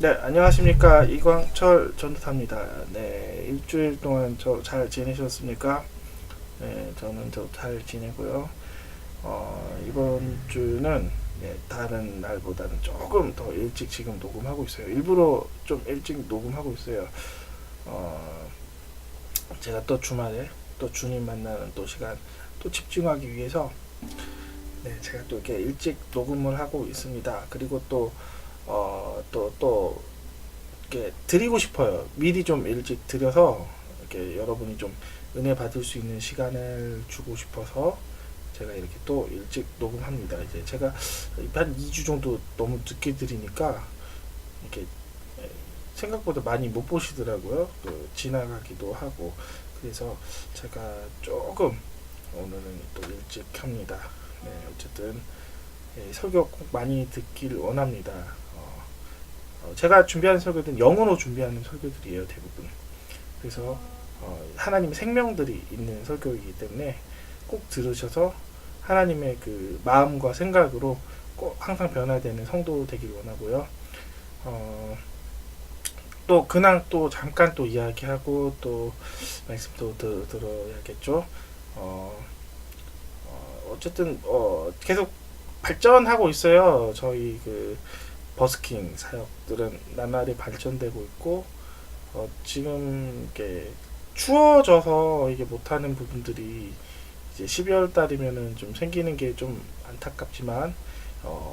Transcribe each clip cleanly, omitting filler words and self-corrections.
네, 안녕하십니까. 이광철 전도사입니다. 네, 일주일 동안 잘 지내셨습니까? 네, 저는 잘 지내고요. 이번 주는 다른 날보다는 조금 더 일찍 지금 녹음하고 있어요. 일부러 좀 일찍 녹음하고 있어요. 제가 또 주말에 또 주님 만나는 또 시간 또 집중하기 위해서 제가 또 이렇게 일찍 녹음을 하고 있습니다. 그리고 또 이렇게 드리고 싶어요. 미리 좀 일찍 드려서 이렇게 여러분이 좀 은혜 받을 수 있는 시간을 주고 싶어서 제가 이렇게 또 일찍 녹음합니다. 이제 제가 한 2주 정도 너무 늦게 드리니까 이렇게 생각보다 많이 못 보시더라고요. 또 지나가기도 하고 그래서 제가 조금 오늘은 또 일찍 합니다. 네, 어쨌든 설교 꼭 많이 듣길 원합니다. 제가 준비하는 설교들은 영어로 준비하는 설교들이에요, 대부분. 그래서 하나님의 생명들이 있는 설교이기 때문에 꼭 들으셔서 하나님의 그 마음과 생각으로 꼭 항상 변화되는 성도 되길 원하고요. 또 근황 또 잠깐 또 이야기하고 또 말씀도 들어야겠죠. 어쨌든 계속 발전하고 있어요. 저희 그 버스킹 사역들은 나날이 발전되고 있고 지금 이렇게 추워져서 이게 못하는 부분들이 이제 12월 달이면은 좀 생기는 게 좀 안타깝지만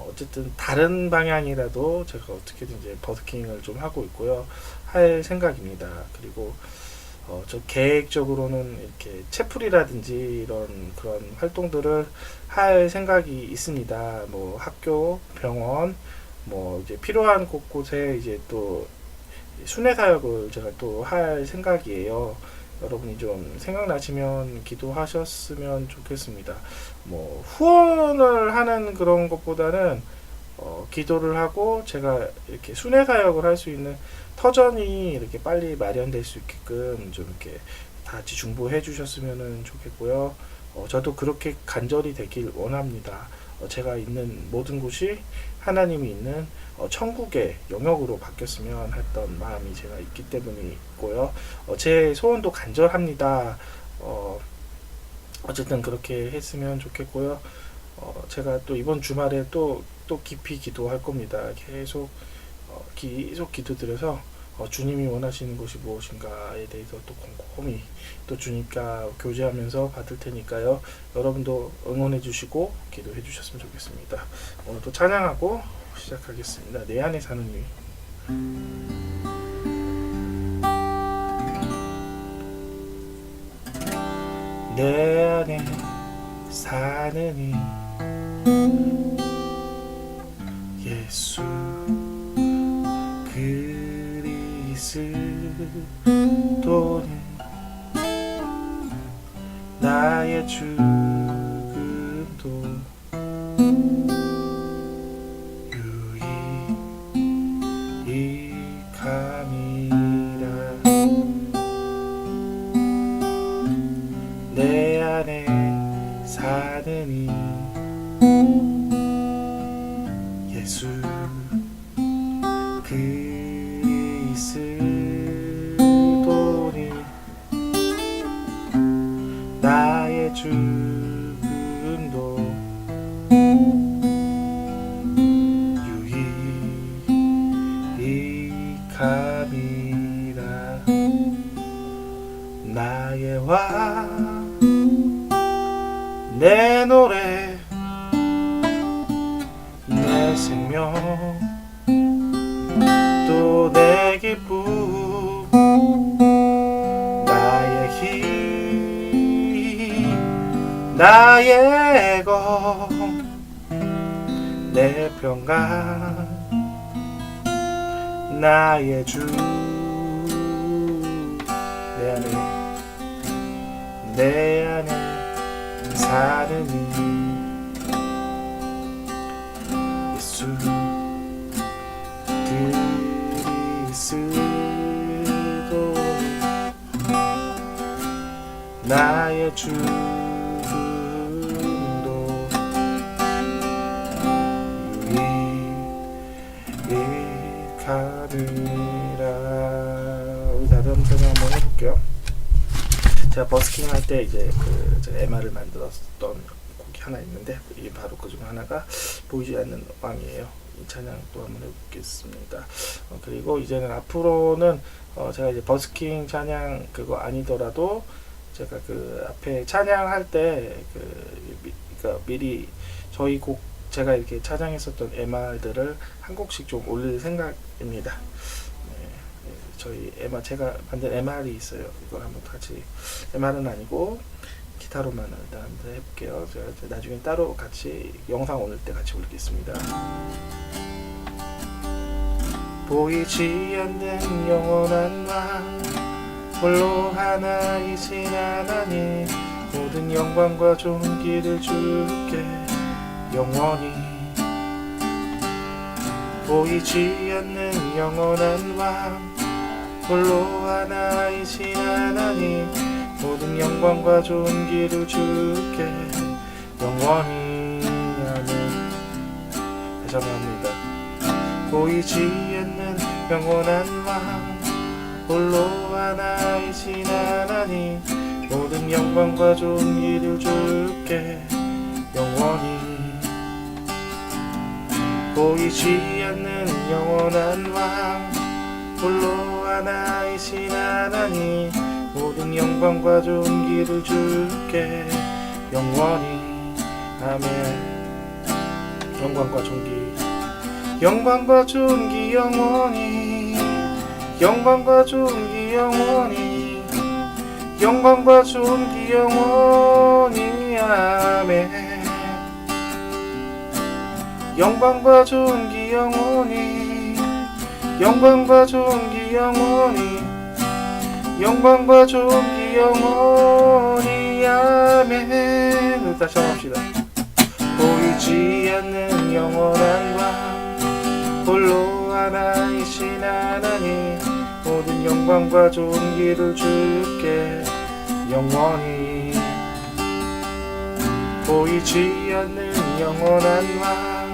어쨌든 다른 방향이라도 제가 어떻게든 이제 버스킹을 좀 하고 있고요. 할 생각입니다. 그리고 저 계획적으로는 이렇게 채플이라든지 이런 그런 활동들을 할 생각이 있습니다. 뭐 학교, 병원, 뭐 이제 필요한 곳곳에 이제 또 순회 사역을 제가 또 할 생각이에요. 여러분이 좀 생각나시면 기도하셨으면 좋겠습니다. 뭐 후원을 하는 그런 것보다는 기도를 하고 제가 이렇게 순회 사역을 할 수 있는 터전이 이렇게 빨리 마련될 수 있게끔 좀 이렇게 다 같이 중보해 주셨으면 좋겠고요. 저도 그렇게 간절히 되길 원합니다. 제가 있는 모든 곳이 하나님이 있는 천국의 영역으로 바뀌었으면 했던 마음이 제가 있기 때문이고요. 제 소원도 간절합니다. 어쨌든 그렇게 했으면 좋겠고요. 제가 또 이번 주말에 또 깊이 기도할 겁니다. 계속 기도드려서 주님이 원하시는 것이 무엇인가에 대해서 또 꼼꼼히 또 주님과 교제하면서 받을 테니까요. 여러분도 응원해 주시고 기도해 주셨으면 좋겠습니다. 오늘도 찬양하고 시작하겠습니다. 내 안에 사는 이. 내 안에 사는 이 예수 그리스도는 나의 죽음도 유익함이라. 내 안에 사는 이 예수 그리스도는 나의 죽음도 유익함이라. 나의 왕 내 노래 내 생명 또 내 기쁨 나의 힘 나의 것 내 평강 나의 주 내 안에 사는 이 예수 그리스도 나의 죽음도 유익함을 해볼게요. 제가 버스킹 할 때 이제 제가 MR을 만들었던 곡이 하나 있는데 이게 바로 그 중 하나가 보이지 않는 왕이에요. 이 찬양 또 한번 해보겠습니다. 그리고 이제는 앞으로는 제가 이제 버스킹 찬양 그거 아니더라도 제가 그 앞에 찬양할 때 그러니까 미리 저희 곡 제가 이렇게 찬양했었던 MR들을 한 곡씩 좀 올릴 생각입니다. 저희 MR 제가 만든 MR이 있어요. 이걸 한번 같이 MR은 아니고 기타로만 일단 한번 해볼게요. 제가 나중에 따로 같이 영상 올릴 때 같이 올리겠습니다. 보이지 않는 영원한 왕 홀로 하나이신 하나님 모든 영광과 존귀를 주께 영원히 보이지 않는 영원한 왕 홀로 하나이신 하나님 모든 영광과 존귀를 주께 영원히 아멘. 다시 한번 합니다. 보이지 않는 영원한 왕 홀로 하나이신 하나님 모든 영광과 존귀를 주께 영원히 보이지 않는 영원한 왕 홀로 하나이신 하나님 모든 영광과 존귀를 주께 영원히 아멘. 영광과 존귀 영광과 존귀 영원히 영광과 존귀 영원히 영광과 존귀 영원히 아멘. 영광과 존귀 영원히 영광과 존귀 영원히 영광과 존귀 영원히 아멘. 다시 한번 합시다. 보이지 않는 영원한 왕 홀로 하나이신 하나님 모든 영광과 존귀를 주께 영원히 보이지 않는 영원한 왕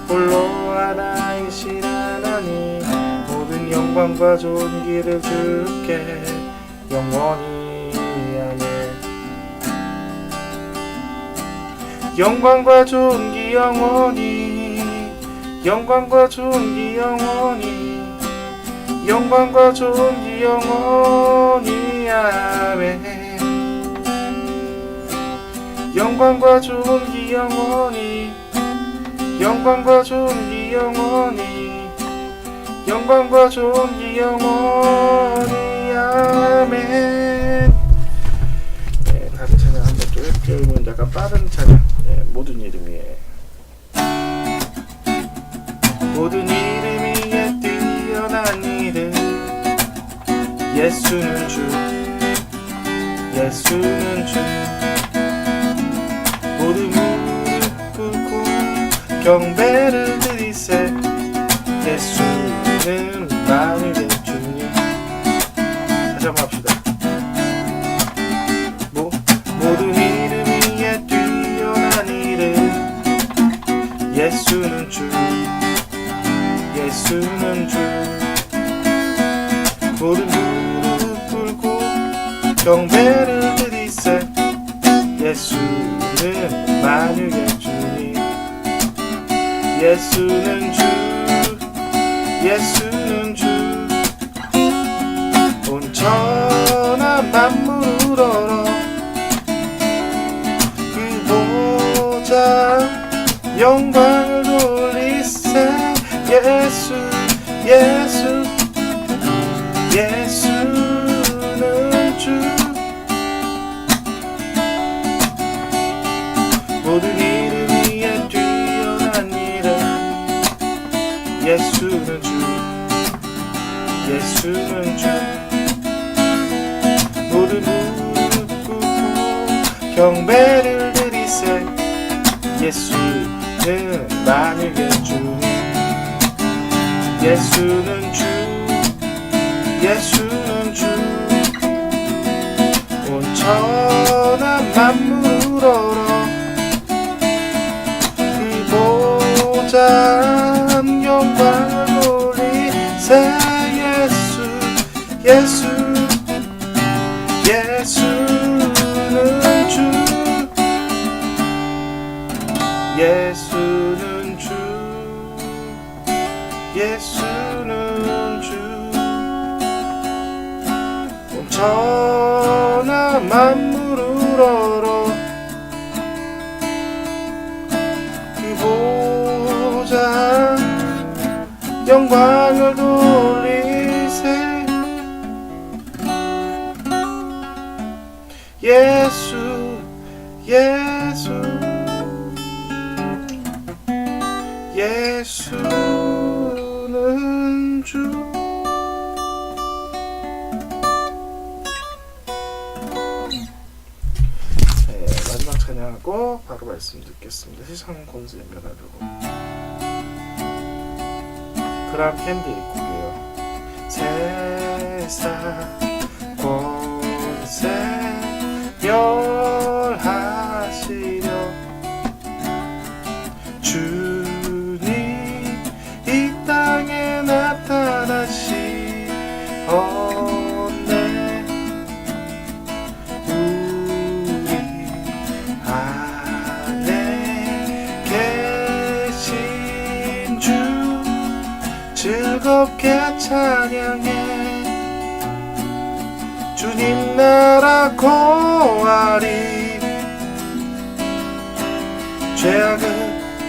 홀로 하나이신 하나님 모든 영광과 존귀를 주께 영원히 아멘. 영광과 존귀 영원히 영광과 존귀 영원히 영광과 존귀 영원히 아멘. 영광과 존귀 영원히 영광과 존귀 영원히 영광과 존귀 영원히 아멘. 네, 다른 찬양 한번 또 해보면 약간 빠른 찬양. 네, 모든 이름 위에 모든 이름 위에 뛰어난 이름 예수는 주 예수는 주 모든 무릎 꿇고 경배를 드리세 예수는 만유의 주님. 다시 한번 합시다. 모든 이름 위에 뛰어난 이름 예수는 주 예수는 주 모든 무릎 꿇고 경배를 드리세 예수는 만유의 주님. 예수는 주 예수는 주 온 천하 만물을 얼어 그 보좌 영광을 돌리세 예수 예수 예수는 주 모든 이름 위에 뛰어난 이름 예수는 주 예수는 주 모든 무릎 꿇고 경배를 드리세 예수는 만유의 주님. 예수는 주 예수는 주 온 천하 만물을 얼어 그 보좌 영광을 돌리세 예수 예수 예수는 주, 예수는 주, 예수는 주. 온 천하 만물을 얼어 그 보좌 영광을 돌리세. 예수, 예수, 예수는 주. 네, 마지막 찬양하고 바로 말씀 듣겠습니다. 세상 권세 멸하려고. 그람 캔디 곡이에요. 세상 권세 멸하시려 주님 이 땅에 나타나시었네. 우리 안에 계신 주 즐겁게 찬양해. 주님 나라 거하리. 죄악을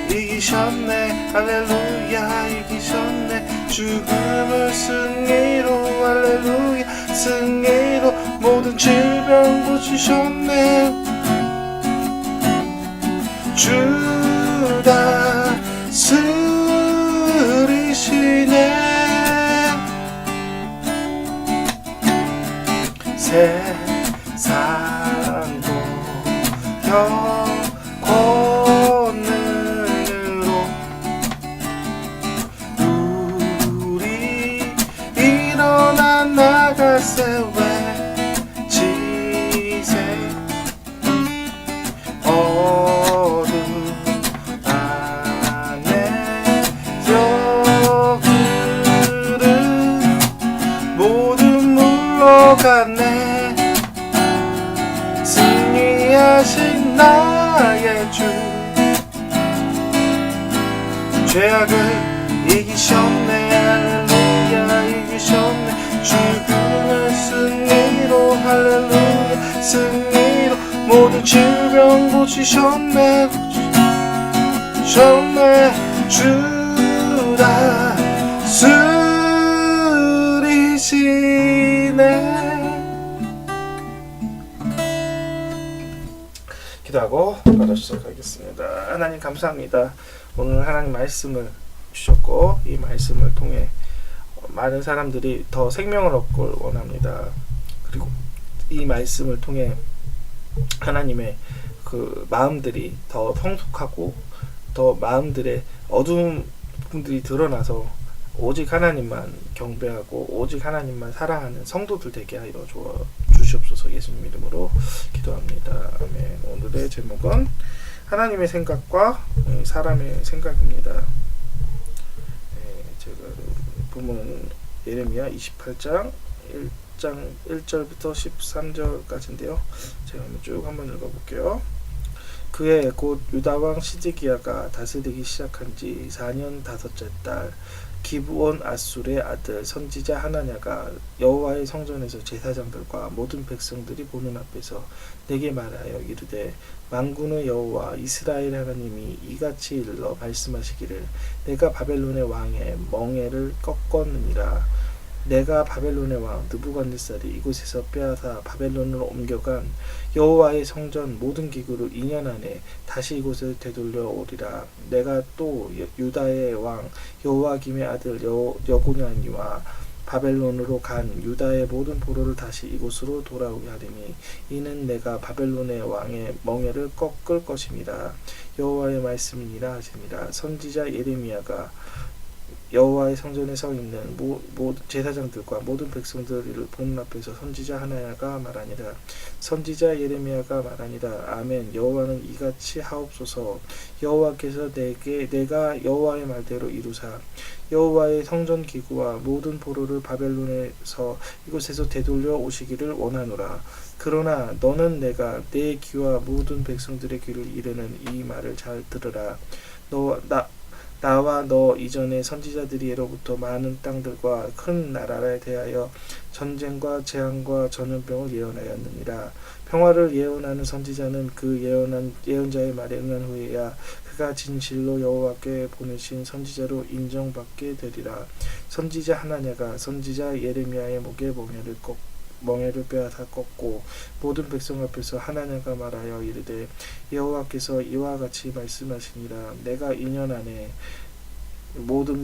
이기셨네. 할렐루야 이기셨네. 죽음을 승리로 할렐루야 승리로 모든 질병 고치셨네. 주 다스리시네. 세상도 권능으로 우리 일어나 나가세. 외치세. 어둠 안에 저그를 모두 물러갔네. 승리하신 나의 주 죄악을 이기셨네. 할렐루야 이기셨네. 죽음을 승리로 할렐루야 승리로 모든 질병 고치셨네. 고치셨네. 주 다스리시네. 기도하고 바로 시작하겠습니다. 하나님 감사합니다. 오늘 하나님 말씀을 주셨고 이 말씀을 통해 많은 사람들이 더 생명을 얻길 원합니다. 그리고 이 말씀을 통해 하나님의 그 마음들이 더 성숙하고 더 마음들의 어두운 부분들이 드러나서 오직 하나님만 경배하고 오직 하나님만 사랑하는 성도들 되게 하여 주시옵소서. 예수님 이름으로 기도합니다. 아멘. 오늘의 제목은 하나님의 생각과 사람의 생각입니다. 제가 본문 예레미야 28장 1절부터 13절까지인데요. 제가 한번 읽어볼게요. 그해 곧 유다왕 시드기야가 다스리기 시작한 지 4년 5째 달 기브온 아술의 아들 선지자 하나냐가 여호와의 성전에서 제사장들과 모든 백성들이 보는 앞에서 내게 말하여 이르되 만군의 여호와 이스라엘 하나님이 이같이 일러 말씀하시기를 내가 바벨론의 왕의 멍에를 꺾었느니라. 내가 바벨론의 왕 느부갓네살이 이곳에서 빼앗아 바벨론으로 옮겨간 여호와의 성전 모든 기구를 2년 안에 다시 이곳을 되돌려 오리라. 내가 또 유다의 왕 여호와김의 아들 여고냐니와 바벨론으로 간 유다의 모든 보로를 다시 이곳으로 돌아오게 하리니 이는 내가 바벨론의 왕의 멍에를 꺾을 것임이라. 여호와의 말씀이니라 하시니라. 선지자 예레미야가 여호와의 성전에 서 있는 제사장들과 모든 백성들을 보는 앞에서 선지자 하나야가 말하니라. 선지자 예레미야가 말하니라. 아멘. 여호와는 이같이 하옵소서. 여호와께서 내가 여호와의 말대로 이루사 여호와의 성전 기구와 모든 보로를 바벨론에서 이곳에서 되돌려 오시기를 원하노라. 그러나 너는 내가 내 귀와 모든 백성들의 귀를 이르는 이 말을 잘 들으라. 나와 너 이전에 선지자들이 예로부터 많은 땅들과 큰 나라에 대하여 전쟁과 재앙과 전염병을 예언하였느니라. 평화를 예언하는 선지자는 그 예언자의 말에 응한 후에야 그가 진실로 여호와께 보내신 선지자로 인정받게 되리라. 선지자 하나냐가 선지자 예레미야의 목에 멍에를 빼앗아 꺾고 모든 백성 앞에서 하나냐가 말하여 이르되 여호와께서 이와 같이 말씀하시니라. 내가 2년 안에 모든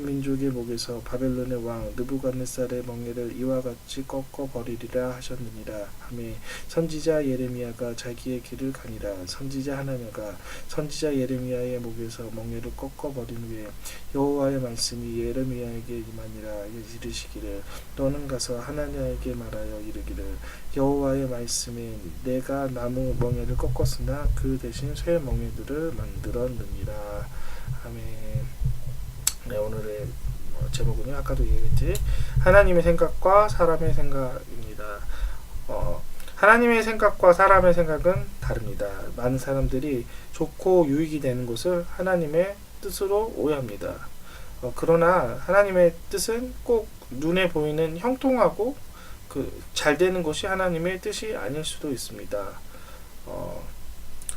민족의 목에서 바벨론의 왕 느부갓네살의 멍에를 이와 같이 꺾어 버리리라 하셨느니라 하매 선지자 예레미야가 자기의 길을 가니라. 선지자 하나냐가 선지자 예레미야의 목에서 멍에를 꺾어 버린 후에 여호와의 말씀이 예레미야에게 임하니라. 이르시기를 너는 가서 하나냐에게 말하여 이르기를 여호와의 말씀에 내가 나무 멍에를 꺾었으나 그 대신 쇠 멍에들을 만들었느니라. 아멘. 네, 오늘의 제목은요, 아까도 얘기했지, 하나님의 생각과 사람의 생각입니다. 하나님의 생각과 사람의 생각은 다릅니다. 많은 사람들이 좋고 유익이 되는 것을 하나님의 뜻으로 오해합니다. 그러나 하나님의 뜻은 꼭 눈에 보이는 형통하고 잘 되는 것이 하나님의 뜻이 아닐 수도 있습니다.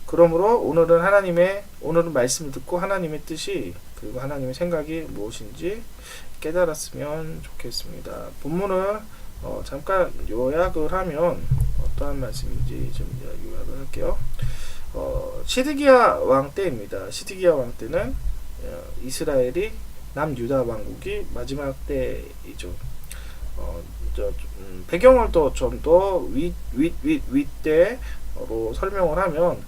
그러므로 오늘은 말씀을 듣고 하나님의 뜻이 그리고 하나님의 생각이 무엇인지 깨달았으면 좋겠습니다. 본문을 잠깐 요약을 하면 어떠한 말씀인지 좀 요약을 할게요. 시드기야 왕 때입니다. 시드기야 왕 때는 이스라엘이 남유다 왕국이 마지막 때이죠. 배경을 또 좀 더 윗대로 설명을 하면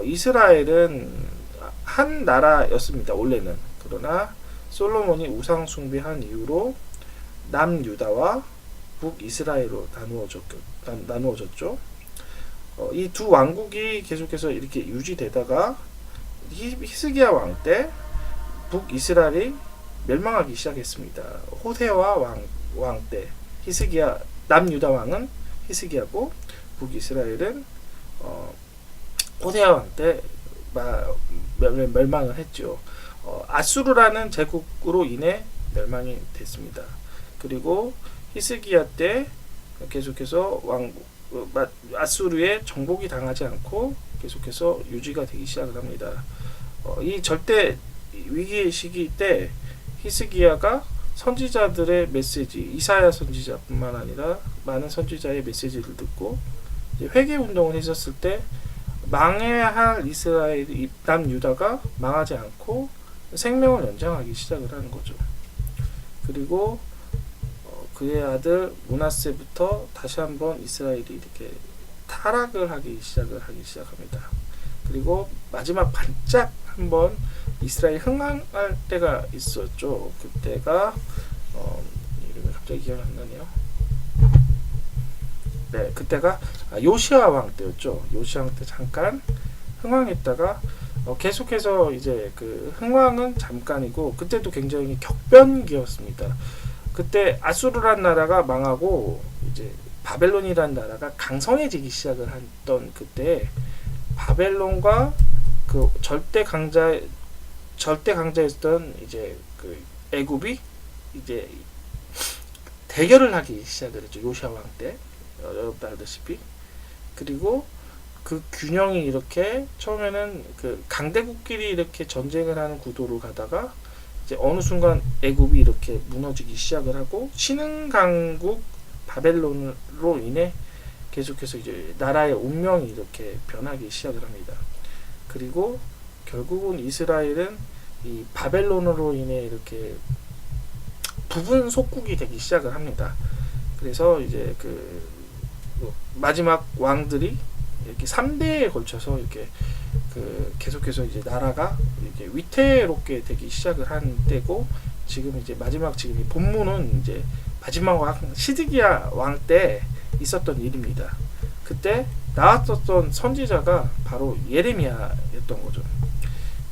이스라엘은 한 나라였습니다. 원래는. 그러나 솔로몬이 우상 숭배한 이후로 남유다와 북이스라엘로 나누어졌죠. 이 두 왕국이 계속해서 이렇게 유지되다가 히스기야 왕 때 북이스라엘이 멸망하기 시작했습니다. 호세와 왕 때 히스기야 남유다 왕은 히스기야고 북이스라엘은 호세아 왕 때 멸망을 했죠. 아수르라는 제국으로 인해 멸망이 됐습니다. 그리고 히스기야 때 계속해서 아수르의 정복이 당하지 않고 계속해서 유지가 되기 시작을 합니다. 이 절대 위기의 시기 때 히스기야가 선지자들의 메시지, 이사야 선지자뿐만 아니라 많은 선지자의 메시지를 듣고 회개 운동을 했었을 때 망해야 할 이스라엘 남유다가 망하지 않고 생명을 연장하기 시작을 하는 거죠. 그리고 그의 아들 므낫세부터 다시 한번 이스라엘이 이렇게 타락을 하기 시작합니다. 그리고 마지막 반짝 한번 이스라엘 흥황할 때가 있었죠. 그때가 이름이 갑자기 기억이 안 나네요. 네, 그때가 요시야 왕 때였죠. 요시야 왕 때 잠깐 흥황했다가 계속해서 이제 그 흥황은 잠깐이고 그때도 굉장히 격변기였습니다. 그때 아수르란 나라가 망하고 이제 바벨론이란 나라가 강성해지기 시작을 했던 그때 바벨론과 그 절대 강자였던 이제 그 애굽이 이제 대결을 하기 시작을 했죠. 요시야 왕 때. 여러분들 알다시피. 그리고 그 균형이 이렇게 처음에는 그 강대국끼리 이렇게 전쟁을 하는 구도로 가다가 이제 어느 순간 애굽이 이렇게 무너지기 시작을 하고 신흥강국 바벨론으로 인해 계속해서 이제 나라의 운명이 이렇게 변하기 시작을 합니다. 그리고 결국은 이스라엘은 이 바벨론으로 인해 이렇게 부분 속국이 되기 시작을 합니다. 그래서 이제 그 마지막 왕들이 이렇게 3대에 걸쳐서 이렇게 그 계속해서 이제 나라가 이렇게 위태롭게 되기 시작을 한 때고 지금 이제 지금 이 본문은 이제 마지막 왕 시드기야 왕 때 있었던 일입니다. 그때 나왔었던 선지자가 바로 예레미야였던 거죠.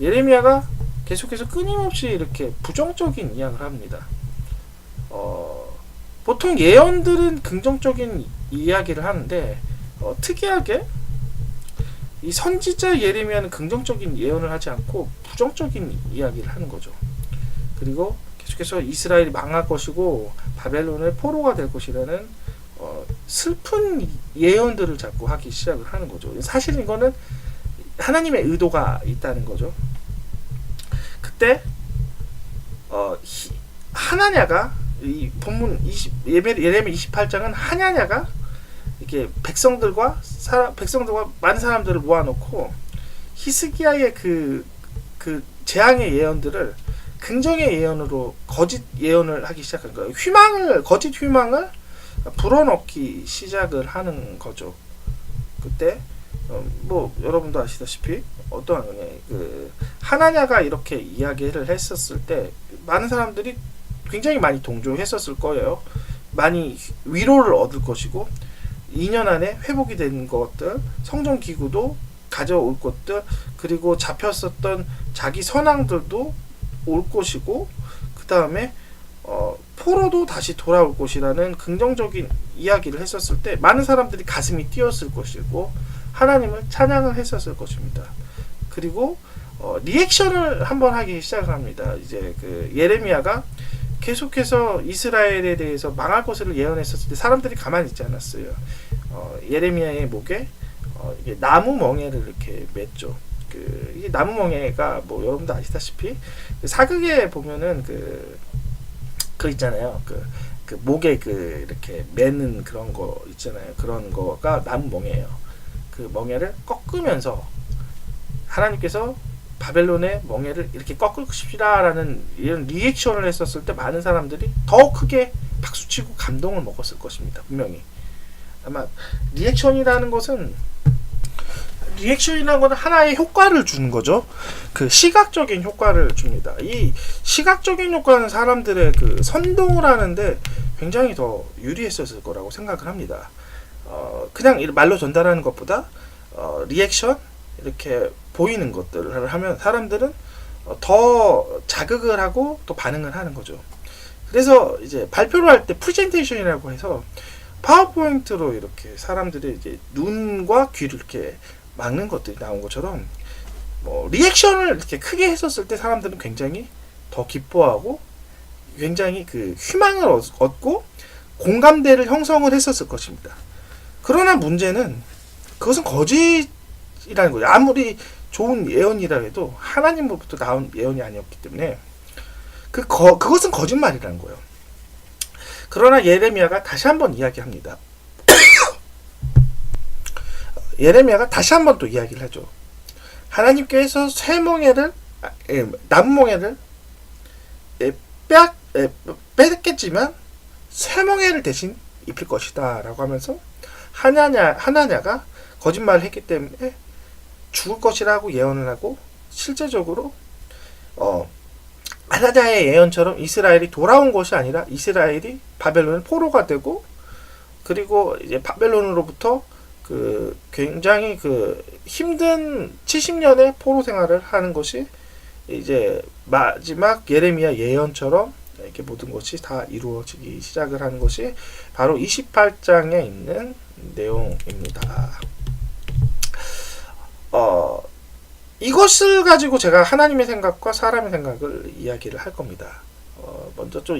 예레미야가 계속해서 끊임없이 이렇게 부정적인 이야기를 합니다. 보통 예언들은 긍정적인 이야기를 하는데 특이하게 이 선지자 예레미야는 긍정적인 예언을 하지 않고 부정적인 이야기를 하는 거죠. 그리고 계속해서 이스라엘이 망할 것이고 바벨론의 포로가 될 것이라는 슬픈 예언들을 자꾸 하기 시작을 하는 거죠. 사실 이거는 하나님의 의도가 있다는 거죠. 그때 하나냐가 이 본문 예레미야 28장은 하나냐가 이렇게 백성들과 많은 사람들을 모아놓고 히스기야의 그 재앙의 예언들을 긍정의 예언으로 거짓 예언을 하기 시작한 거예요. 거짓 희망을 불어넣기 시작을 하는 거죠. 그때 뭐 여러분도 아시다시피 어떠한 거냐, 하나냐가 이렇게 이야기를 했었을 때 많은 사람들이 굉장히 많이 동조했었을 거예요. 많이 위로를 얻을 것이고 2년 안에 회복이 된 것들, 성전 기구도 가져올 것들, 그리고 잡혔었던 자기 선왕들도 올 것이고, 그 다음에 포로도 다시 돌아올 것이라는 긍정적인 이야기를 했었을 때 많은 사람들이 가슴이 뛰었을 것이고 하나님을 찬양을 했었을 것입니다. 그리고 리액션을 한번 하기 시작을 합니다. 이제 예레미야가 계속해서 이스라엘에 대해서 망할 것을 예언했었을 때 사람들이 가만히 있지 않았어요. 예레미야의 목에 이게 나무 멍에를 이렇게 맸죠. 이게 나무 멍에가 뭐 여러분도 아시다시피 사극에 보면은 그 있잖아요. 목에 이렇게 매는 그런 거 있잖아요. 그런 거가 나무 멍에예요. 그 멍에를 꺾으면서 하나님께서 바벨론의 멍에를 이렇게 꺾으십시다라는 이런 리액션을 했었을 때 많은 사람들이 더 크게 박수치고 감동을 먹었을 것입니다. 분명히. 아마 리액션이라는 것은 하나의 효과를 주는 거죠. 시각적인 효과를 줍니다. 이 시각적인 효과는 사람들의 선동을 하는데 굉장히 더 유리했었을 거라고 생각을 합니다. 그냥 말로 전달하는 것보다 리액션, 이렇게 보이는 것들을 하면 사람들은 더 자극을 하고 또 반응을 하는 거죠. 그래서 이제 발표를 할 때 프레젠테이션이라고 해서 파워포인트로 이렇게 사람들의 이제 눈과 귀를 이렇게 막는 것들이 나온 것처럼 리액션을 이렇게 크게 했었을 때 사람들은 굉장히 더 기뻐하고 굉장히 희망을 얻고 공감대를 형성을 했었을 것입니다. 그러나 문제는 그것은 거짓이라는 거예요. 아무리 좋은 예언이라 해도 하나님으로부터 나온 예언이 아니었기 때문에 그것은 거짓말이라는 거예요. 그러나 예레미야가 다시 한번 이야기합니다. 예레미야가 다시 한번 또 이야기를 하죠. 하나님께서 나무멍에를 뺏겠지만 쇠멍에를 대신 입힐 것이다 라고 하면서 하나냐가 거짓말을 했기 때문에 죽을 것이라고 예언을 하고, 실제적으로 하나냐의 예언처럼 이스라엘이 돌아온 것이 아니라 이스라엘이 바벨론의 포로가 되고, 그리고 이제 바벨론으로부터 굉장히 힘든 70년의 포로 생활을 하는 것이 이제 마지막 예레미야 예언처럼 이렇게 모든 것이 다 이루어지기 시작을 하는 것이 바로 28장에 있는 내용입니다. 이것을 가지고 제가 하나님의 생각과 사람의 생각을 이야기를 할 겁니다. 먼저 좀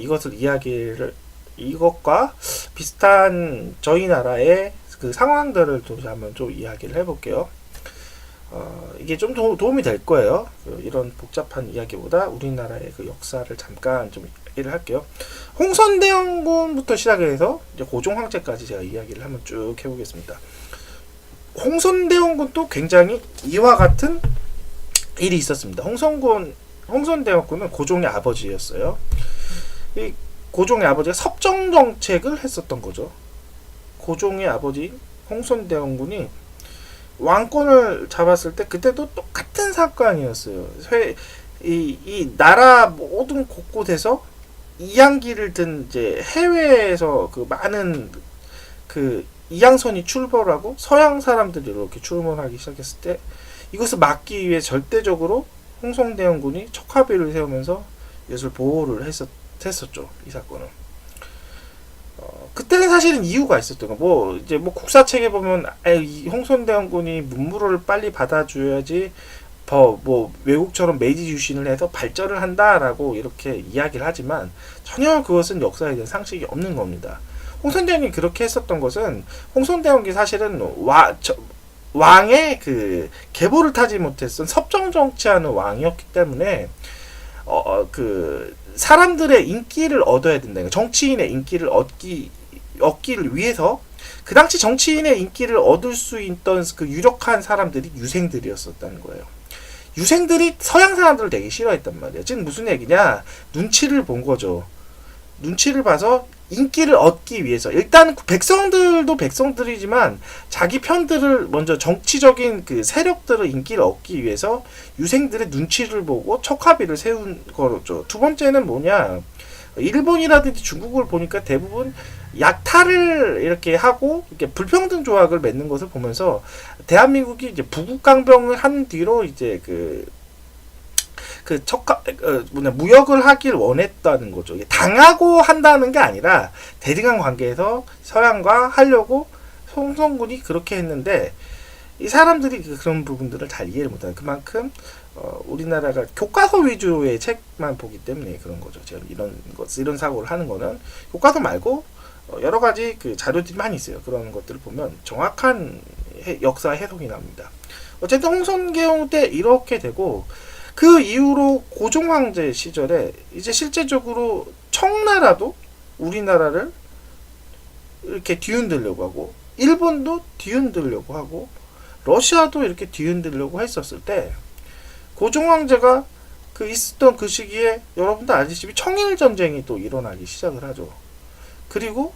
이것과 비슷한 저희 나라의 상황들을 한번 좀 이야기를 해볼게요. 이게 좀 도움이 될 거예요. 이런 복잡한 이야기보다 우리나라의 역사를 잠깐 좀 얘기를 할게요. 홍선대원군부터 시작해서 이제 고종 황제까지 제가 이야기를 한번 쭉 해보겠습니다. 홍선대원군도 굉장히 이와 같은 일이 있었습니다. 홍선대원군은 고종의 아버지였어요. 이 고종의 아버지가 섭정정책을 했었던 거죠. 고종의 아버지 홍선대원군이 왕권을 잡았을 때 그때도 똑같은 사건이었어요. 이 나라 모든 곳곳에서 이양기를 든 이제 해외에서 많은 이양선이 출몰하고 서양 사람들이 이렇게 출몰하기 시작했을 때 이것을 막기 위해 절대적으로 홍성대원군이 척화비를 세우면서 이것을 보호를 했었죠. 이 사건은. 그때는 사실은 이유가 있었던 거. 뭐 이제 뭐 국사책에 보면 이 홍선대원군이 문무로를 빨리 받아줘야지 뭐 외국처럼 메이지 유신을 해서 발전을 한다라고 이렇게 이야기를 하지만 전혀 그것은 역사에 대한 상식이 없는 겁니다. 홍선대원이 그렇게 했었던 것은 홍선대원이 사실은 왕의 그 계보를 타지 못했던 섭정 정치하는 왕이었기 때문에 그 사람들의 인기를 얻어야 된다. 정치인의 인기를 얻기를 위해서 그 당시 정치인의 인기를 얻을 수 있던 그 유력한 사람들이 유생들이었었다는 거예요. 유생들이 서양 사람들을 되게 싫어했단 말이에요. 즉 무슨 얘기냐? 눈치를 본 거죠. 눈치를 봐서 인기를 얻기 위해서 일단 백성들도 백성들이지만 자기 편들을 먼저 정치적인 그 세력들의 인기를 얻기 위해서 유생들의 눈치를 보고 척화비를 세운 거죠. 두 번째는 뭐냐? 일본이라든지 중국을 보니까 대부분 약탈을 이렇게 하고 이렇게 불평등 조약을 맺는 것을 보면서 대한민국이 이제 부국강병을 한 뒤로 이제 무역을 하길 원했다는 거죠. 당하고 한다는 게 아니라 대등한 관계에서 서양과 하려고 홍성군이 그렇게 했는데 이 사람들이 그런 부분들을 잘 이해를 못하는 그만큼 우리나라가 교과서 위주의 책만 보기 때문에 그런 거죠. 제가 이런 사고를 하는 거는 교과서 말고 여러 가지 그 자료들이 많이 있어요. 그런 것들을 보면 정확한 역사 해석이 납니다. 어쨌든 홍선개헌 때 이렇게 되고 그 이후로 고종황제 시절에 이제 실제적으로 청나라도 우리나라를 이렇게 뒤흔들려고 하고 일본도 뒤흔들려고 하고 러시아도 이렇게 뒤흔들려고 했었을 때 고종황제가 그 있었던 그 시기에 여러분들 아시다시피 청일전쟁이 또 일어나기 시작을 하죠. 그리고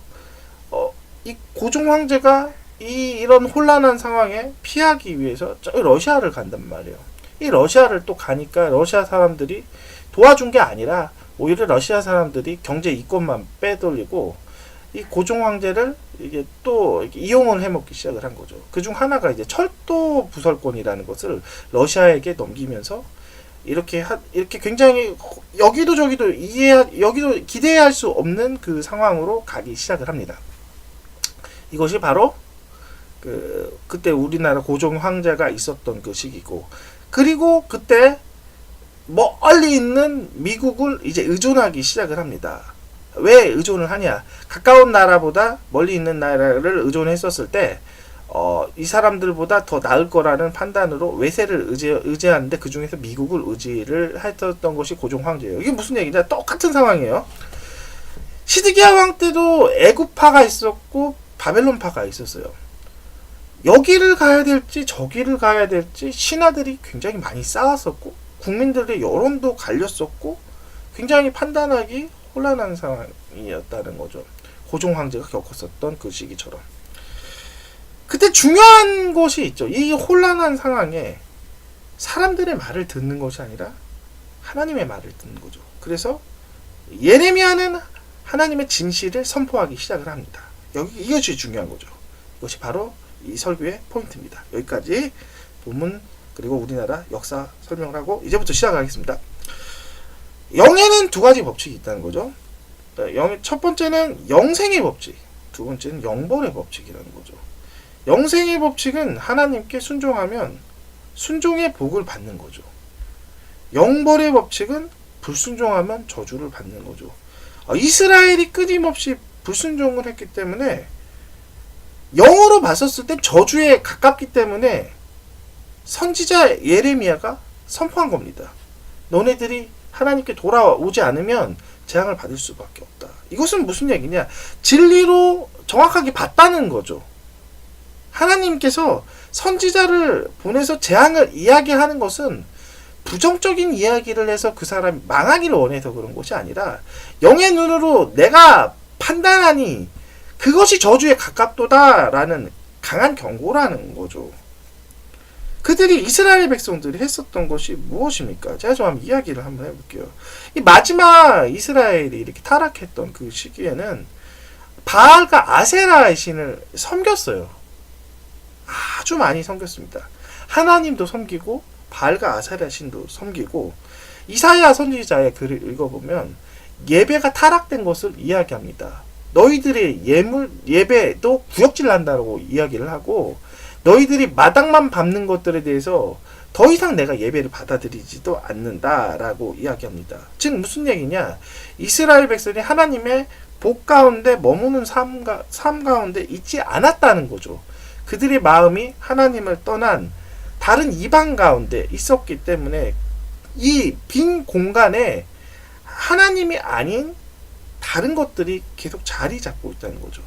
이 고종황제가 이런 혼란한 상황에 피하기 위해서 러시아를 간단 말이에요. 이 러시아를 또 가니까 러시아 사람들이 도와준 게 아니라 오히려 러시아 사람들이 경제 이권만 빼돌리고 이 고종 황제를 이게 또 이용을 해먹기 시작을 한 거죠. 그중 하나가 이제 철도 부설권이라는 것을 러시아에게 넘기면서 이렇게 굉장히 여기도 저기도 여기도 기대할 수 없는 그 상황으로 가기 시작을 합니다. 이것이 바로 그때 우리나라 고종 황제가 있었던 그 시기고, 그리고 그때 멀리 있는 미국을 이제 의존하기 시작을 합니다. 왜 의존을 하냐? 가까운 나라보다 멀리 있는 나라를 의존했었을 때 이 사람들보다 더 나을 거라는 판단으로 외세를 의지하는데 그 중에서 미국을 의지를 했었던 것이 고종 황제예요. 이게 무슨 얘기냐? 똑같은 상황이에요. 시드기야 왕 때도 애굽파가 있었고 바벨론파가 있었어요. 여기를 가야 될지 저기를 가야 될지 신하들이 굉장히 많이 싸웠었고 국민들의 여론도 갈렸었고 굉장히 판단하기 혼란한 상황이었다는 거죠. 고종 황제가 겪었었던 그 시기처럼. 그때 중요한 것이 있죠. 이 혼란한 상황에 사람들의 말을 듣는 것이 아니라 하나님의 말을 듣는 거죠. 그래서 예레미야는 하나님의 진실을 선포하기 시작을 합니다. 이것이 중요한 거죠. 이것이 바로 이 설교의 포인트입니다. 여기까지 본문 그리고 우리나라 역사 설명을 하고 이제부터 시작하겠습니다. 영에는 두 가지 법칙이 있다는 거죠. 첫 번째는 영생의 법칙, 두 번째는 영벌의 법칙이라는 거죠. 영생의 법칙은 하나님께 순종하면 순종의 복을 받는 거죠. 영벌의 법칙은 불순종하면 저주를 받는 거죠. 이스라엘이 끊임없이 불순종을 했기 때문에 영으로 봤었을 때 저주에 가깝기 때문에 선지자 예레미야가 선포한 겁니다. 너네들이 하나님께 돌아오지 않으면 재앙을 받을 수밖에 없다. 이것은 무슨 얘기냐? 진리로 정확하게 봤다는 거죠. 하나님께서 선지자를 보내서 재앙을 이야기하는 것은 부정적인 이야기를 해서 그 사람이 망하기를 원해서 그런 것이 아니라 영의 눈으로 내가 판단하니 그것이 저주에 가깝도다라는 강한 경고라는 거죠. 그들이 이스라엘 백성들이 했었던 것이 무엇입니까? 제가 좀 이야기를 한번 해볼게요. 이 마지막 이스라엘이 이렇게 타락했던 그 시기에는 바알과 아세라의 신을 섬겼어요. 아주 많이 섬겼습니다. 하나님도 섬기고 바알과 아세라 신도 섬기고 이사야 선지자의 글을 읽어보면 예배가 타락된 것을 이야기합니다. 너희들의 예배도 구역질 난다고 이야기를 하고, 너희들이 마당만 밟는 것들에 대해서 더 이상 내가 예배를 받아들이지도 않는다라고 이야기합니다. 즉 무슨 얘기냐? 이스라엘 백성이 하나님의 복 가운데 머무는 삶 가운데 있지 않았다는 거죠. 그들의 마음이 하나님을 떠난 다른 이방 가운데 있었기 때문에 이 빈 공간에 하나님이 아닌 다른 것들이 계속 자리 잡고 있다는 거죠.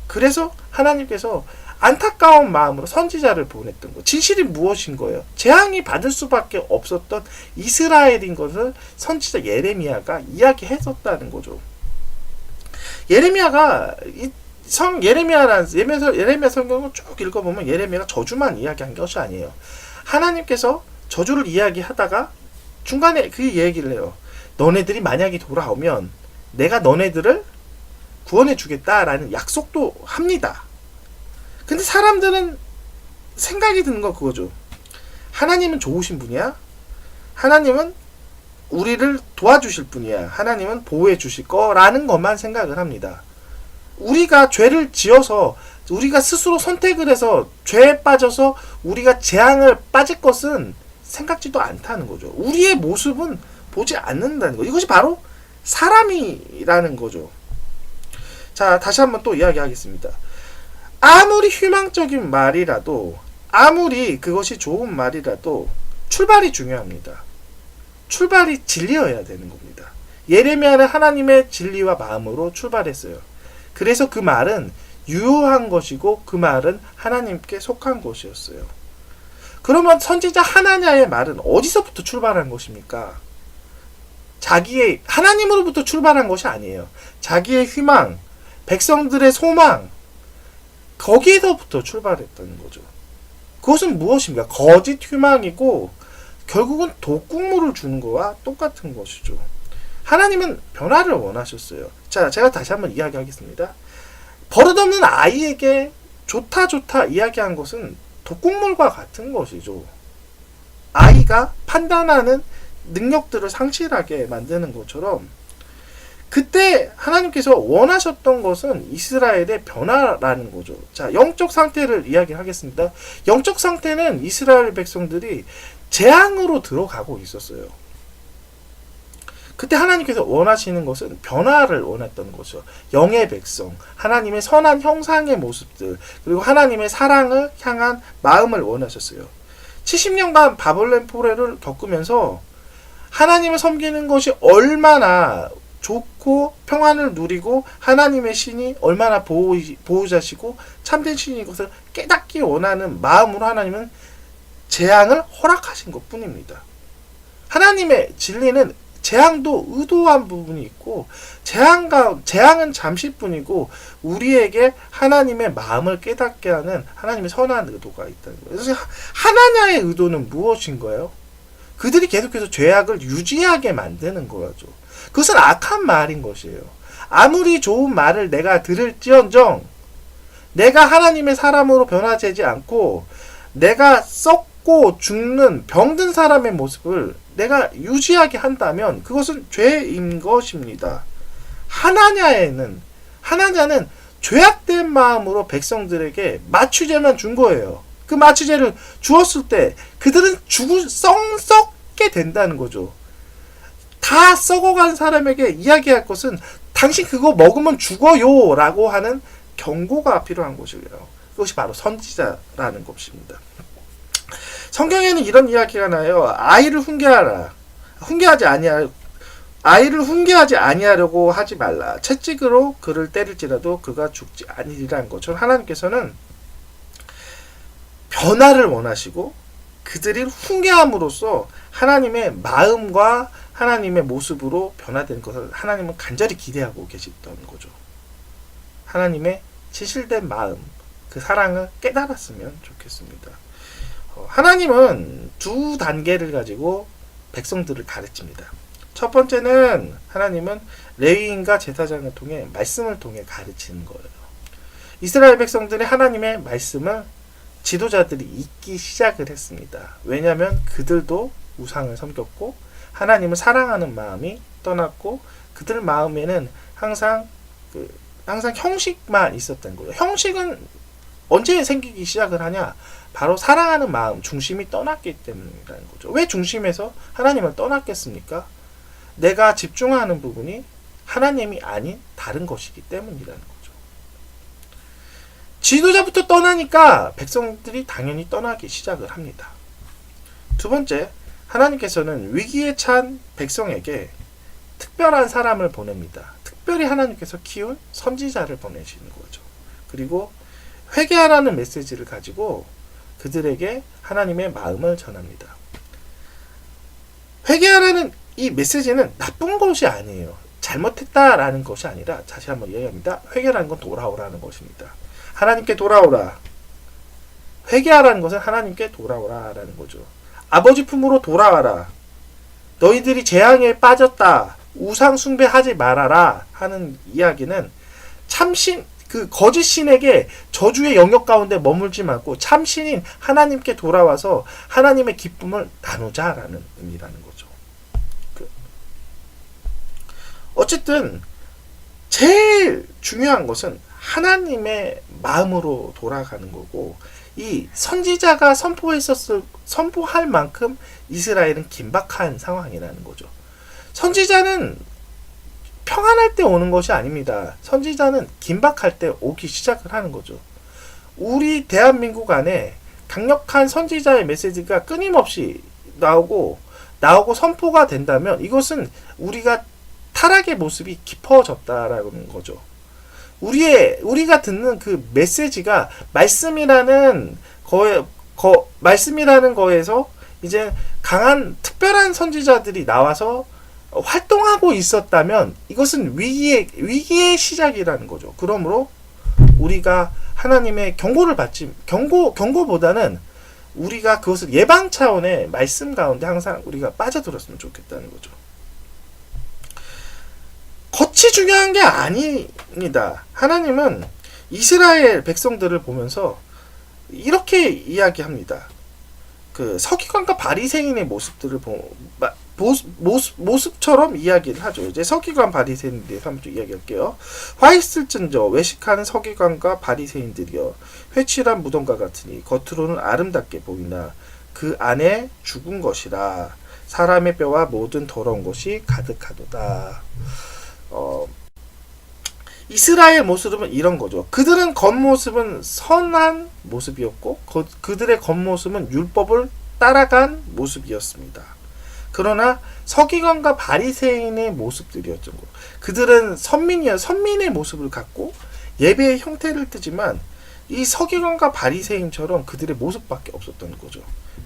그래서 하나님께서 안타까운 마음으로 선지자를 보냈던 거. 진실이 무엇인 거예요? 재앙이 받을 수밖에 없었던 이스라엘인 것을 선지자 예레미야가 이야기했었다는 거죠. 예레미야가 예레미야 성경을 쭉 읽어보면 예레미야가 저주만 이야기한 것이 아니에요. 하나님께서 저주를 이야기하다가 중간에 그 얘기를 해요. 너네들이 만약에 돌아오면 내가 너네들을 구원해 주겠다라는 약속도 합니다. 근데 사람들은 생각이 드는 건 그거죠. 하나님은 좋으신 분이야. 하나님은 우리를 도와주실 분이야. 하나님은 보호해 주실 거라는 것만 생각을 합니다. 우리가 죄를 지어서 우리가 스스로 선택을 해서 죄에 빠져서 우리가 재앙을 빠질 것은 생각지도 않다는 거죠. 우리의 모습은 보지 않는다는 거. 이것이 바로 사람이라는 거죠. 자, 다시 한번 또 이야기하겠습니다. 아무리 희망적인 말이라도, 아무리 그것이 좋은 말이라도 출발이 중요합니다. 출발이 진리여야 되는 겁니다. 예레미야는 하나님의 진리와 마음으로 출발했어요. 그래서 그 말은 유효한 것이고 그 말은 하나님께 속한 것이었어요. 그러면 선지자 하나냐의 말은 어디서부터 출발한 것입니까? 자기의 하나님으로부터 출발한 것이 아니에요. 자기의 희망, 백성들의 소망, 거기에서부터 출발했다는 거죠. 그것은 무엇입니까? 거짓 희망이고 결국은 독국물을 주는 거와 똑같은 것이죠. 하나님은 변화를 원하셨어요. 자, 제가 다시 한번 이야기하겠습니다. 버릇없는 아이에게 좋다 이야기한 것은 독국물과 같은 것이죠. 아이가 판단하는 능력들을 상실하게 만드는 것처럼 그때 하나님께서 원하셨던 것은 이스라엘의 변화라는 거죠. 자, 영적 상태를 이야기하겠습니다. 영적 상태는 이스라엘 백성들이 재앙으로 들어가고 있었어요. 그때 하나님께서 원하시는 것은 변화를 원했던 거죠. 영의 백성, 하나님의 선한 형상의 모습들, 그리고 하나님의 사랑을 향한 마음을 원하셨어요. 70년간 바벨론 포로를 겪으면서 하나님을 섬기는 것이 얼마나 좋고 평안을 누리고 하나님의 신이 얼마나 보호자시고 참된 신인 것을 깨닫기 원하는 마음으로 하나님은 재앙을 허락하신 것 뿐입니다. 하나님의 진리는 재앙도 의도한 부분이 있고 재앙은 잠시뿐이고 우리에게 하나님의 마음을 깨닫게 하는 하나님의 선한 의도가 있다는 거예요. 그래서 하나냐의 의도는 무엇인가요? 그들이 계속해서 죄악을 유지하게 만드는 거죠. 그것은 악한 말인 것이에요. 아무리 좋은 말을 내가 들을지언정 내가 하나님의 사람으로 변화되지 않고 내가 썩고 죽는 병든 사람의 모습을 내가 유지하게 한다면 그것은 죄인 것입니다. 하나냐는 죄악된 마음으로 백성들에게 마취제만 준 거예요. 그 마취제를 주었을 때 그들은 썩게 된다는 거죠. 다 썩어간 사람에게 이야기할 것은 당신 그거 먹으면 죽어요 라고 하는 경고가 필요한 것이에요. 그것이 바로 선지자라는 것입니다. 성경에는 이런 이야기가 나요. 아이를 훈계하지 아니하려고 하지 말라. 채찍으로 그를 때릴지라도 그가 죽지 아니리라는 것처럼 하나님께서는 변화를 원하시고 그들이 훈계함으로써 하나님의 마음과 하나님의 모습으로 변화된 것을 하나님은 간절히 기대하고 계시던 거죠. 하나님의 진실된 마음, 그 사랑을 깨달았으면 좋겠습니다. 하나님은 두 단계를 가지고 백성들을 가르칩니다. 첫 번째는 하나님은 레위인과 제사장을 통해 말씀을 통해 가르치는 거예요. 이스라엘 백성들이 하나님의 말씀을 지도자들이 잊기 시작을 했습니다. 왜냐하면 그들도 우상을 섬겼고 하나님을 사랑하는 마음이 떠났고 그들 마음에는 항상 항상 형식만 있었던 거예요. 형식은 언제 생기기 시작을 하냐? 바로 사랑하는 마음, 중심이 떠났기 때문이라는 거죠. 왜 중심에서 하나님을 떠났겠습니까? 내가 집중하는 부분이 하나님이 아닌 다른 것이기 때문이라는 거죠. 지도자부터 떠나니까 백성들이 당연히 떠나기 시작을 합니다. 두 번째, 하나님께서는 위기에 찬 백성에게 특별한 사람을 보냅니다. 특별히 하나님께서 키운 선지자를 보내시는 거죠. 그리고 회개하라는 메시지를 가지고 그들에게 하나님의 마음을 전합니다. 회개하라는 이 메시지는 나쁜 것이 아니에요. 잘못했다라는 것이 아니라, 다시 한번 이야기합니다. 회개라는 건 돌아오라는 것입니다. 하나님께 돌아오라. 회개하라는 것은 하나님께 돌아오라라는 거죠. 아버지 품으로 돌아와라. 너희들이 재앙에 빠졌다. 우상 숭배하지 말아라 하는 이야기는 참신, 그 거짓 신에게 저주의 영역 가운데 머물지 말고 참신인 하나님께 돌아와서 하나님의 기쁨을 나누자라는 의미라는 거죠. 어쨌든 제일 중요한 것은 하나님의 마음으로 돌아가는 거고, 이 선지자가 선포할 만큼 이스라엘은 긴박한 상황이라는 거죠. 선지자는 평안할 때 오는 것이 아닙니다. 선지자는 긴박할 때 오기 시작을 하는 거죠. 우리 대한민국 안에 강력한 선지자의 메시지가 끊임없이 나오고 선포가 된다면 이것은 우리가 타락의 모습이 깊어졌다라는 거죠. 우리가 듣는 그 메시지가 말씀이라는 거에서 이제 강한 특별한 선지자들이 나와서 활동하고 있었다면 이것은 위기의 시작이라는 거죠. 그러므로 우리가 하나님의 경고보다는 우리가 그것을 예방 차원의 말씀 가운데 항상 우리가 빠져들었으면 좋겠다는 거죠. 겉이 중요한 게 아닙니다. 하나님은 이스라엘 백성들을 보면서 이렇게 이야기합니다. 그 서기관과 바리새인의 모습들을 모습처럼 이야기를 하죠. 이제 서기관 바리새인에 대해서 한번 좀 이야기할게요. 화 있을진저 외식하는 서기관과 바리새인들이여, 회칠한 무덤과 같으니 겉으로는 아름답게 보이나 그 안에 죽은 것이라. 사람의 뼈와 모든 더러운 것이 가득하도다. 이스라엘 모습은 이런 거죠. 그들은 겉모습은 선한 모습이었고 그들의 겉모습은 율법을 따라간 모습이었습니다. 그러나 서기관과 바리새인의 모습들이었죠. 그들은 선민의 모습을 갖고 예배의 형태를 띠지만 이 서기관과 바리새인처럼 그들의 모습밖에 없었던 거죠.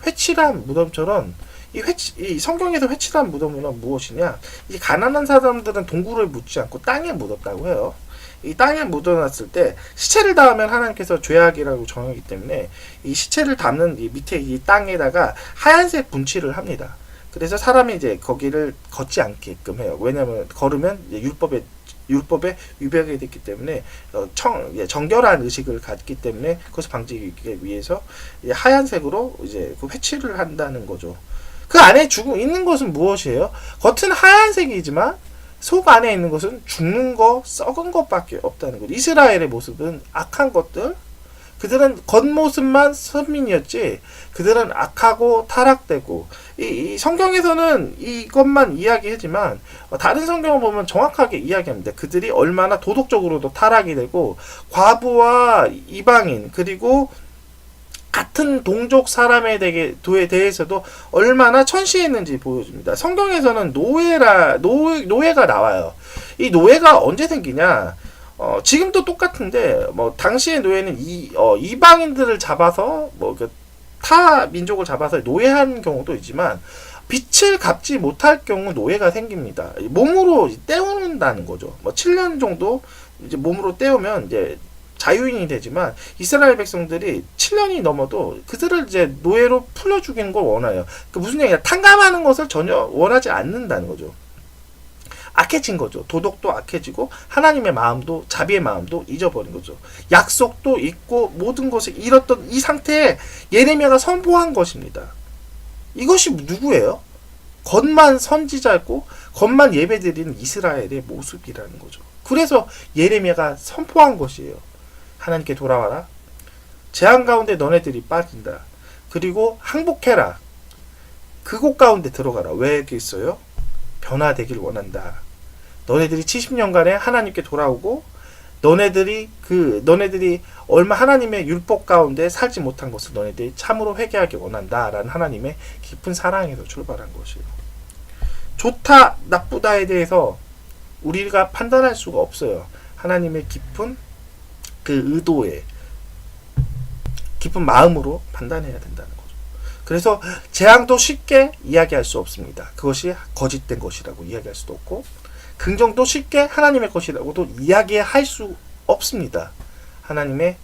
회칠한 무덤처럼 이 성경에서 회칠한 무덤은 무엇이냐? 이 가난한 사람들은 동굴을 묻지 않고 땅에 묻었다고 해요. 이 땅에 묻어놨을 때 시체를 닿으면 하나님께서 죄악이라고 정하기 때문에 이 시체를 닿는 이 밑에 이 땅에다가 하얀색 분칠을 합니다. 그래서 사람이 이제 거기를 걷지 않게끔 해요. 왜냐하면 걸으면 이제 율법에 위배하게 됐기 때문에 정결한 의식을 갖기 때문에 그것을 방지하기 위해서 하얀색으로 이제 그 회칠을 한다는 거죠. 그 안에 있는 것은 무엇이에요? 겉은 하얀색이지만 속 안에 있는 것은 죽는 거, 썩은 것밖에 없다는 거죠. 이스라엘의 모습은 악한 것들, 그들은 겉모습만 선민이었지 그들은 악하고 타락되고, 이 성경에서는 이것만 이야기하지만 다른 성경을 보면 정확하게 이야기합니다. 그들이 얼마나 도덕적으로도 타락이 되고 과부와 이방인 그리고 같은 동족 사람에 대해서도 얼마나 천시했는지 보여줍니다. 성경에서는 노예가 나와요. 이 노예가 언제 생기냐? 지금도 똑같은데 당시의 노예는 이방인들을 잡아서 타 민족을 잡아서 노예한 경우도 있지만 빚을 갚지 못할 경우 노예가 생깁니다. 몸으로 때우는다는 거죠. 7년 정도 이제 몸으로 때우면 이제 자유인이 되지만 이스라엘 백성들이 7년이 넘어도 그들을 이제 노예로 풀려 죽이는 걸 원해요. 무슨 얘기냐? 탕감하는 것을 전혀 원하지 않는다는 거죠. 악해진 거죠. 도덕도 악해지고 하나님의 마음도, 자비의 마음도 잊어버린 거죠. 약속도 잊고 모든 것을 잃었던 이 상태에 예레미야가 선포한 것입니다. 이것이 누구예요? 겉만 선지자고 겉만 예배드리는 이스라엘의 모습이라는 거죠. 그래서 예레미야가 선포한 것이에요. 하나님께 돌아와라. 재앙 가운데 너네들이 빠진다. 그리고 항복해라. 그곳 가운데 들어가라. 왜 그랬어요? 변화되길 원한다. 너네들이 70년간에 하나님께 돌아오고 너네들이 얼마 하나님의 율법 가운데 살지 못한 것을 너네들이 참으로 회개하기 원한다라는 하나님의 깊은 사랑에서 출발한 것이에요. 좋다 나쁘다에 대해서 우리가 판단할 수가 없어요. 하나님의 깊은 그 의도에 깊은 마음으로 판단해야 된다는 거죠. 그래서 재앙도 쉽게 이야기할 수 없습니다. 그것이 거짓된 것이라고 이야기할 수도 없고 긍정도 쉽게 하나님의 것이라고도 이야기할 수 없습니다. 하나님의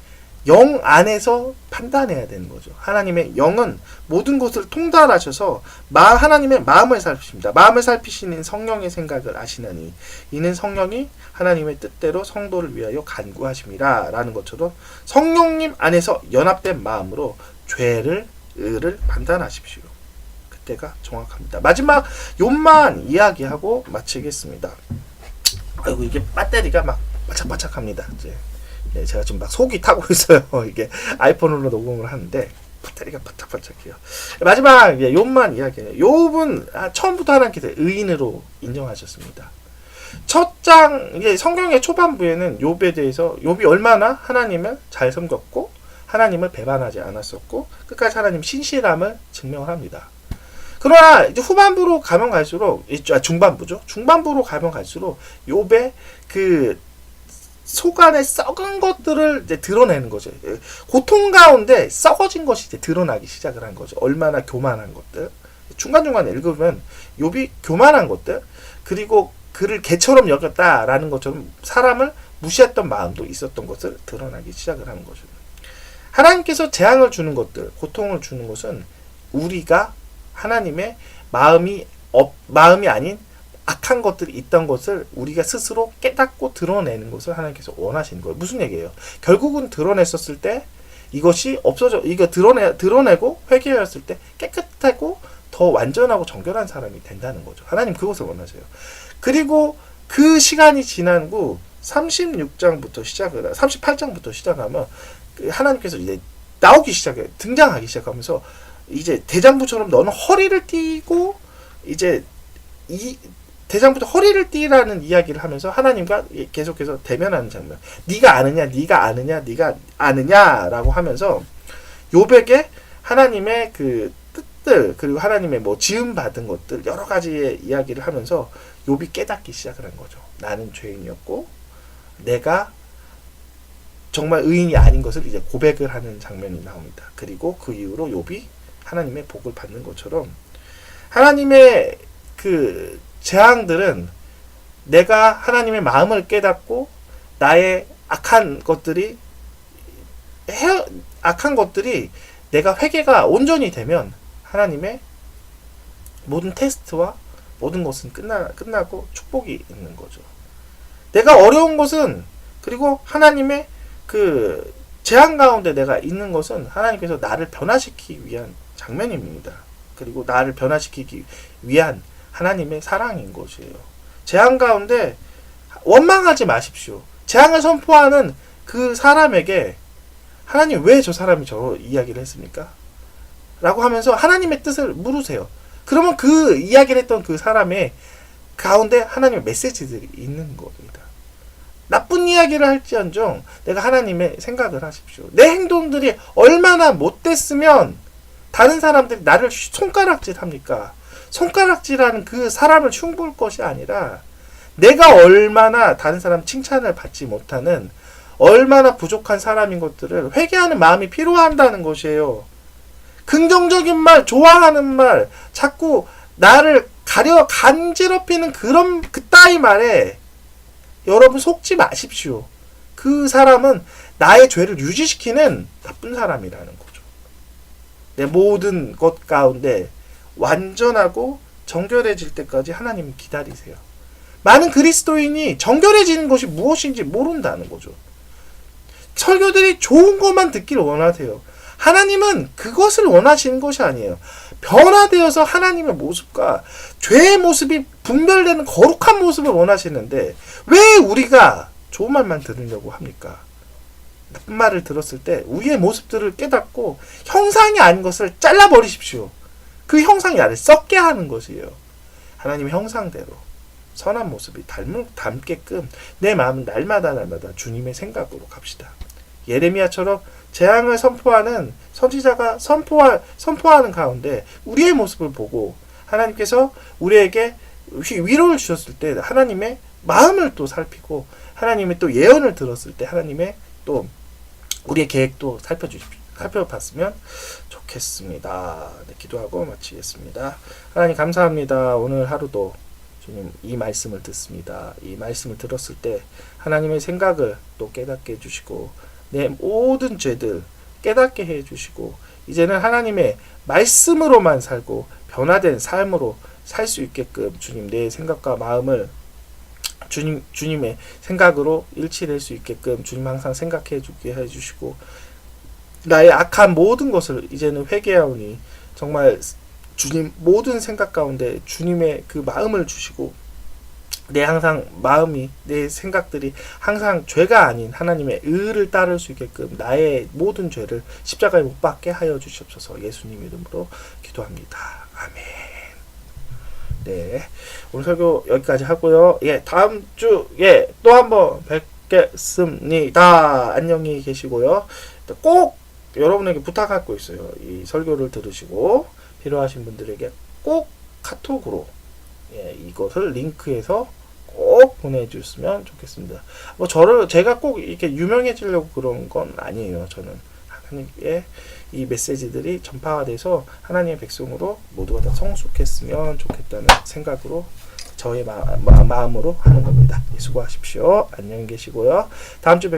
영 안에서 판단해야 되는 거죠. 하나님의 영은 모든 것을 통달하셔서 하나님의 마음을 살피십니다. 마음을 살피시는 성령의 생각을 아시나니 이는 성령이 하나님의 뜻대로 성도를 위하여 간구하심이라 라는 것처럼 성령님 안에서 연합된 마음으로 죄를 의를 판단하십시오. 그때가 정확합니다. 마지막 욥만 이야기하고 마치겠습니다. 아이고 이게 배터리가 막 바짝바짝합니다. 이제 제가 지금 막 속이 타고 있어요. 이게 아이폰으로 녹음을 하는데 배터리가 바짝바짝해요. 마지막 욥만 이야기해요. 욥은 처음부터 하나님께서 의인으로 인정하셨습니다. 첫 장 성경의 초반부에는 욥에 대해서 욥이 얼마나 하나님을 잘 섬겼고 하나님을 배반하지 않았었고 끝까지 하나님 신실함을 증명을 합니다. 그러나 이제 후반부로 가면 갈수록 중반부죠. 중반부로 가면 갈수록 욥의 그 속 안에 썩은 것들을 이제 드러내는 거죠. 고통 가운데 썩어진 것이 이제 드러나기 시작을 한 거죠. 얼마나 교만한 것들. 중간중간 읽으면 욥이 교만한 것들 그리고 그를 개처럼 여겼다라는 것처럼 사람을 무시했던 마음도 있었던 것을 드러나기 시작을 하는 거죠. 하나님께서 재앙을 주는 것들, 고통을 주는 것은 우리가 하나님의 마음이 아닌 악한 것들이 있던 것을 우리가 스스로 깨닫고 드러내는 것을 하나님께서 원하시는 거예요. 무슨 얘기예요? 결국은 드러냈었을 때 이것이 이거 드러내고 회개하였을 때 깨끗하고 더 완전하고 정결한 사람이 된다는 거죠. 하나님 그것을 원하세요. 그리고 그 시간이 지난 후 38장부터 시작하면 하나님께서 이제 등장하기 시작하면서 이제 대장부처럼 너는 허리를 띄고 이제 대장부터 허리를 띄라는 이야기를 하면서 하나님과 계속해서 대면하는 장면. 네가 아느냐, 네가 아느냐, 네가 아느냐라고 하면서 욥에게 하나님의 그 뜻들 그리고 하나님의 뭐 지음 받은 것들 여러 가지의 이야기를 하면서 욥이 깨닫기 시작을 한 거죠. 나는 죄인이었고 내가 정말 의인이 아닌 것을 이제 고백을 하는 장면이 나옵니다. 그리고 그 이후로 욥이 하나님의 복을 받는 것처럼 하나님의 그 재앙들은 내가 하나님의 마음을 깨닫고 나의 악한 것들이 내가 회개가 온전히 되면 하나님의 모든 테스트와 모든 것은 끝나고 축복이 있는 거죠. 내가 어려운 것은 그리고 하나님의 그 재앙 가운데 내가 있는 것은 하나님께서 나를 변화시키기 위한 장면입니다. 그리고 나를 변화시키기 위한 하나님의 사랑인 것이에요. 재앙 가운데 원망하지 마십시오. 재앙을 선포하는 그 사람에게 하나님 왜 저 사람이 저 이야기를 했습니까? 라고 하면서 하나님의 뜻을 물으세요. 그러면 그 이야기를 했던 그 사람의 가운데 하나님의 메시지들이 있는 겁니다. 나쁜 이야기를 할지언정 내가 하나님의 생각을 하십시오. 내 행동들이 얼마나 못됐으면 다른 사람들이 나를 손가락질합니까? 손가락질하는 그 사람을 흉볼 것이 아니라 내가 얼마나 다른 사람 칭찬을 받지 못하는 얼마나 부족한 사람인 것들을 회개하는 마음이 필요한다는 것이에요. 긍정적인 말, 좋아하는 말, 자꾸 나를 간지럽히는 그따위 말에 여러분 속지 마십시오. 그 사람은 나의 죄를 유지시키는 나쁜 사람이라는 거죠. 내 모든 것 가운데 완전하고 정결해질 때까지 하나님 기다리세요. 많은 그리스도인이 정결해지는 것이 무엇인지 모른다는 거죠. 설교들이 좋은 것만 듣기를 원하세요. 하나님은 그것을 원하시는 것이 아니에요. 변화되어서 하나님의 모습과 죄의 모습이 분별되는 거룩한 모습을 원하시는데 왜 우리가 좋은 말만 들으려고 합니까? 나쁜 말을 들었을 때 우리의 모습들을 깨닫고 형상이 아닌 것을 잘라버리십시오. 그 형상이 나를 썩게 하는 것이에요. 하나님의 형상대로 선한 모습이 닮게끔 내 마음은 날마다 주님의 생각으로 갑시다. 예레미야처럼 재앙을 선포하는 선지자가 선포하는 가운데 우리의 모습을 보고 하나님께서 우리에게 위로를 주셨을 때 하나님의 마음을 또 살피고 하나님의 또 예언을 들었을 때 하나님의 또 우리의 계획도 살펴봤으면 좋겠습니다. 네, 기도하고 마치겠습니다. 하나님 감사합니다. 오늘 하루도 주님 이 말씀을 듣습니다. 이 말씀을 들었을 때 하나님의 생각을 또 깨닫게 해주시고 내 모든 죄들 깨닫게 해주시고 이제는 하나님의 말씀으로만 살고 변화된 삶으로 살 수 있게끔 주님 내 생각과 마음을 주님의 생각으로 일치될 수 있게끔 주님 항상 생각해 주게 해주시고 나의 악한 모든 것을 이제는 회개하오니 정말 주님 모든 생각 가운데 주님의 그 마음을 주시고 내 항상 마음이 내 생각들이 항상 죄가 아닌 하나님의 의를 따를 수 있게끔 나의 모든 죄를 십자가에 못 박게 하여 주시옵소서. 예수님 이름으로 기도합니다. 아멘. 네, 오늘 설교 여기까지 하고요. 예, 다음 주에 또 한번 뵙겠습니다. 안녕히 계시고요. 꼭 여러분에게 부탁할 거 있어요. 이 설교를 들으시고 필요하신 분들에게 꼭 카톡으로 이것을 링크해서 꼭 보내주시면 좋겠습니다. 뭐 제가 꼭 이렇게 유명해지려고 그런 건 아니에요. 저는 하나님의 이 메시지들이 전파가 돼서 하나님의 백성으로 모두가 다 성숙했으면 좋겠다는 생각으로 저의 마음으로 하는 겁니다. 수고하십시오. 안녕히 계시고요. 다음 주